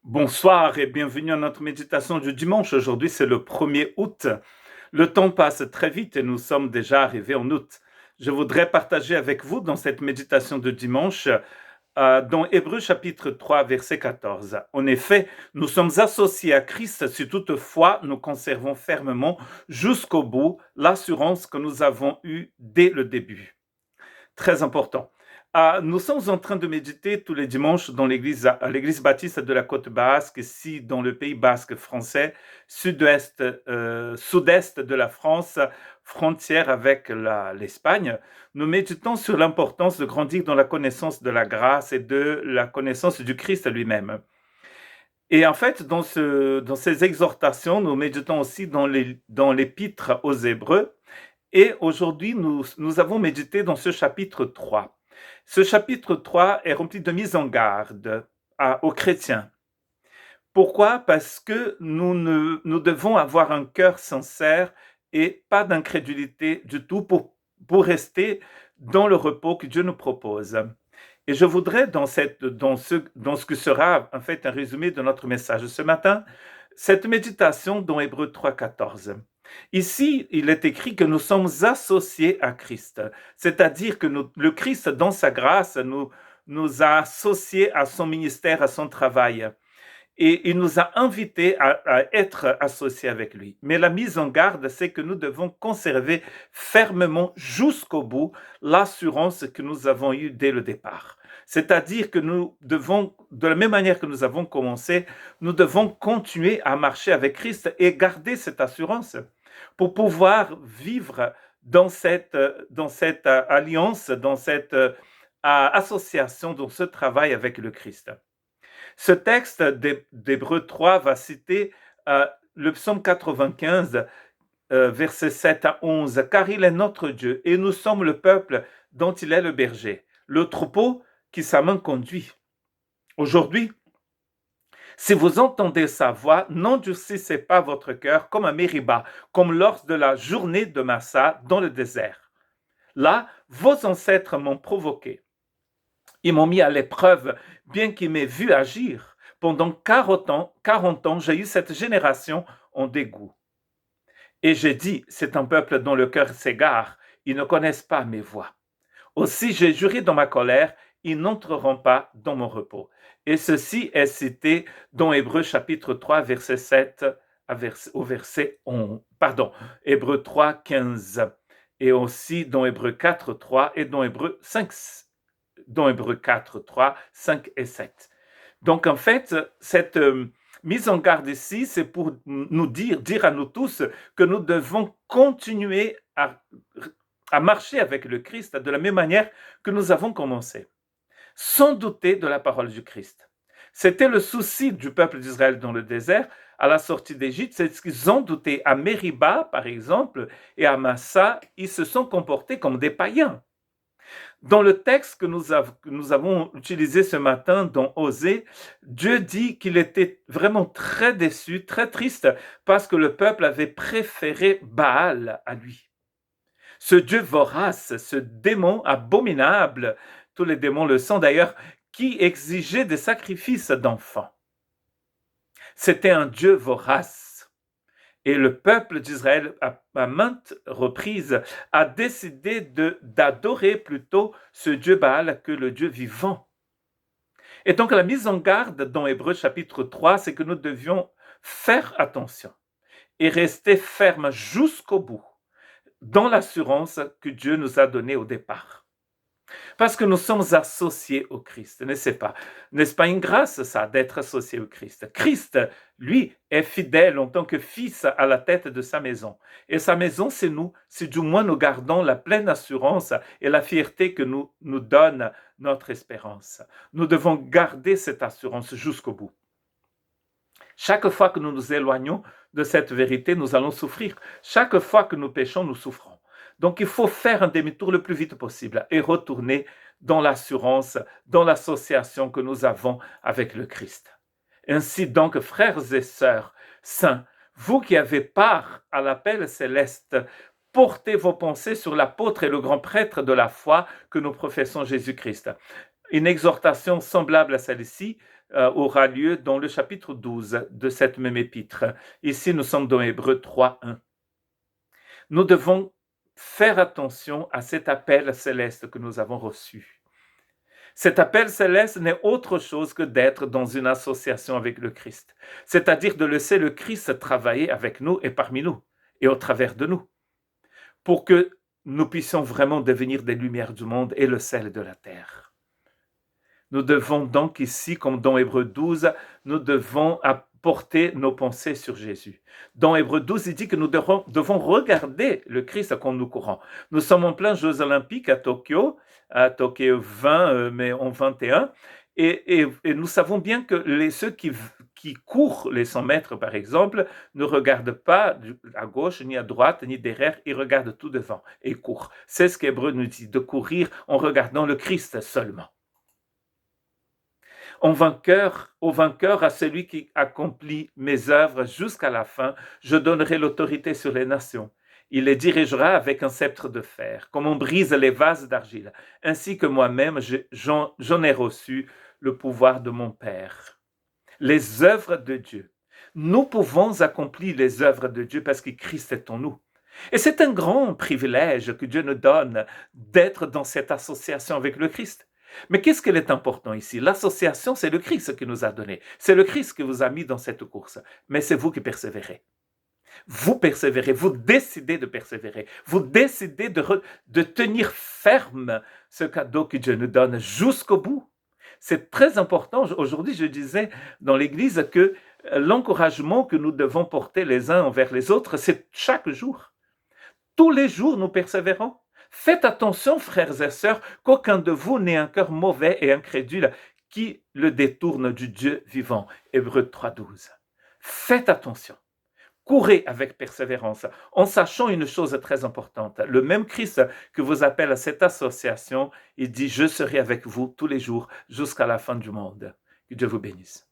Bonsoir et bienvenue à notre méditation du dimanche. Aujourd'hui, c'est le 1er août. Le temps passe très vite et nous sommes déjà arrivés en août. Je voudrais partager avec vous dans cette méditation de dimanche dans Hébreux chapitre 3, verset 14. En effet, nous sommes associés à Christ si toutefois nous conservons fermement jusqu'au bout l'assurance que nous avons eue dès le début. Très important. Nous sommes en train de méditer tous les dimanches à l'église baptiste de la Côte Basque, ici dans le Pays basque français, sud-est de la France, frontière avec l'Espagne. Nous méditons sur l'importance de grandir dans la connaissance de la grâce et de la connaissance du Christ lui-même. Et en fait, dans ces exhortations, nous méditons aussi dans l'épître aux Hébreux. Et aujourd'hui, nous avons médité dans ce chapitre 3. Ce chapitre 3 est rempli de mise en garde aux chrétiens. Pourquoi? Parce que nous devons avoir un cœur sincère et pas d'incrédulité du tout pour rester dans le repos que Dieu nous propose. Et je voudrais, dans ce que sera en fait un résumé de notre message ce matin, cette méditation dans Hébreux 3, 14. Ici, il est écrit que nous sommes associés à Christ, c'est-à-dire que le Christ, dans sa grâce, nous a associés à son ministère, à son travail. Et il nous a invités à être associés avec lui. Mais la mise en garde, c'est que nous devons conserver fermement jusqu'au bout l'assurance que nous avons eue dès le départ. C'est-à-dire que nous devons, de la même manière que nous avons commencé, nous devons continuer à marcher avec Christ et garder cette assurance pour pouvoir vivre dans cette alliance, dans cette association, dans ce travail avec le Christ. Ce texte d'Hébreux 3 va citer le psaume 95, versets 7 à 11, « Car il est notre Dieu, et nous sommes le peuple dont il est le berger, le troupeau qui sa main conduit. Aujourd'hui, si vous entendez sa voix, n'endurcissez pas votre cœur comme à Mériba, comme lors de la journée de Massa dans le désert. Là, vos ancêtres m'ont provoqué. Ils m'ont mis à l'épreuve, bien qu'ils m'aient vu agir. Pendant 40 ans, j'ai eu cette génération en dégoût. Et j'ai dit, c'est un peuple dont le cœur s'égare, ils ne connaissent pas mes voies. Aussi j'ai juré dans ma colère, ils n'entreront pas dans mon repos. Et ceci est cité dans Hébreux chapitre 3, verset 7 au verset 11. Pardon, Hébreux 3, 15. Et aussi dans Hébreux 4, 3 et dans Hébreux 5, dans Hébreux 4, 3, 5 et 7. Donc en fait, cette mise en garde ici, c'est pour nous dire à nous tous que nous devons continuer à marcher avec le Christ de la même manière que nous avons commencé, sans douter de la parole du Christ. C'était le souci du peuple d'Israël dans le désert à la sortie d'Égypte, c'est ce qu'ils ont douté. À Mériba, par exemple, et à Massa, ils se sont comportés comme des païens. Dans le texte que nous avons utilisé ce matin dans Osée, Dieu dit qu'il était vraiment très déçu, très triste, parce que le peuple avait préféré Baal à lui. Ce Dieu vorace, ce démon abominable, tous les démons le sont d'ailleurs, qui exigeait des sacrifices d'enfants. C'était un Dieu vorace. Et le peuple d'Israël, à maintes reprises, a décidé d'adorer plutôt ce Dieu Baal que le Dieu vivant. Et donc la mise en garde dans Hébreux chapitre 3, c'est que nous devions faire attention et rester fermes jusqu'au bout dans l'assurance que Dieu nous a donnée au départ. Parce que nous sommes associés au Christ, n'est-ce pas? N'est-ce pas une grâce, ça, d'être associé au Christ? Christ, lui, est fidèle en tant que fils à la tête de sa maison. Et sa maison, c'est nous, si du moins nous gardons la pleine assurance et la fierté que nous donne notre espérance. Nous devons garder cette assurance jusqu'au bout. Chaque fois que nous nous éloignons de cette vérité, nous allons souffrir. Chaque fois que nous péchons, nous souffrons. Donc il faut faire un demi-tour le plus vite possible et retourner dans l'assurance, dans l'association que nous avons avec le Christ. Ainsi donc, frères et sœurs saints, vous qui avez part à l'appel céleste, portez vos pensées sur l'apôtre et le grand prêtre de la foi que nous professons Jésus-Christ. Une exhortation semblable à celle-ci aura lieu dans le chapitre 12 de cette même épître. Ici, nous sommes dans Hébreux 3:1. Nous devons faire attention à cet appel céleste que nous avons reçu. Cet appel céleste n'est autre chose que d'être dans une association avec le Christ, c'est-à-dire de laisser le Christ travailler avec nous et parmi nous, et au travers de nous, pour que nous puissions vraiment devenir des lumières du monde et le sel de la terre. Nous devons donc ici, comme dans Hébreux 12, nous devons porter nos pensées sur Jésus. Dans Hébreux 12, il dit que nous devons regarder le Christ quand nous courons. Nous sommes en plein Jeux olympiques à Tokyo 20, mais en 21, et nous savons bien que ceux qui courent les 100 mètres, par exemple, ne regardent pas à gauche, ni à droite, ni derrière, ils regardent tout devant et courent. C'est ce qu'Hébreux nous dit, de courir en regardant le Christ seulement. Au vainqueur, à celui qui accomplit mes œuvres jusqu'à la fin, je donnerai l'autorité sur les nations. Il les dirigera avec un sceptre de fer, comme on brise les vases d'argile, ainsi que moi-même j'en ai reçu le pouvoir de mon Père. Les œuvres de Dieu. Nous pouvons accomplir les œuvres de Dieu parce que Christ est en nous. Et c'est un grand privilège que Dieu nous donne d'être dans cette association avec le Christ. Mais qu'est-ce qu'il est important ici? L'association, c'est le Christ qui nous a donné. C'est le Christ qui vous a mis dans cette course. Mais c'est vous qui persévérez. Vous persévérez, vous décidez de persévérer. Vous décidez de tenir ferme ce cadeau que Dieu nous donne jusqu'au bout. C'est très important. Aujourd'hui, je disais dans l'Église que l'encouragement que nous devons porter les uns envers les autres, c'est chaque jour. Tous les jours, nous persévérons. Faites attention, frères et sœurs, qu'aucun de vous n'ait un cœur mauvais et incrédule qui le détourne du Dieu vivant. Hébreux 3:12. Faites attention. Courez avec persévérance, en sachant une chose très importante. Le même Christ que vous appelle à cette association, il dit « Je serai avec vous tous les jours jusqu'à la fin du monde ». Que Dieu vous bénisse.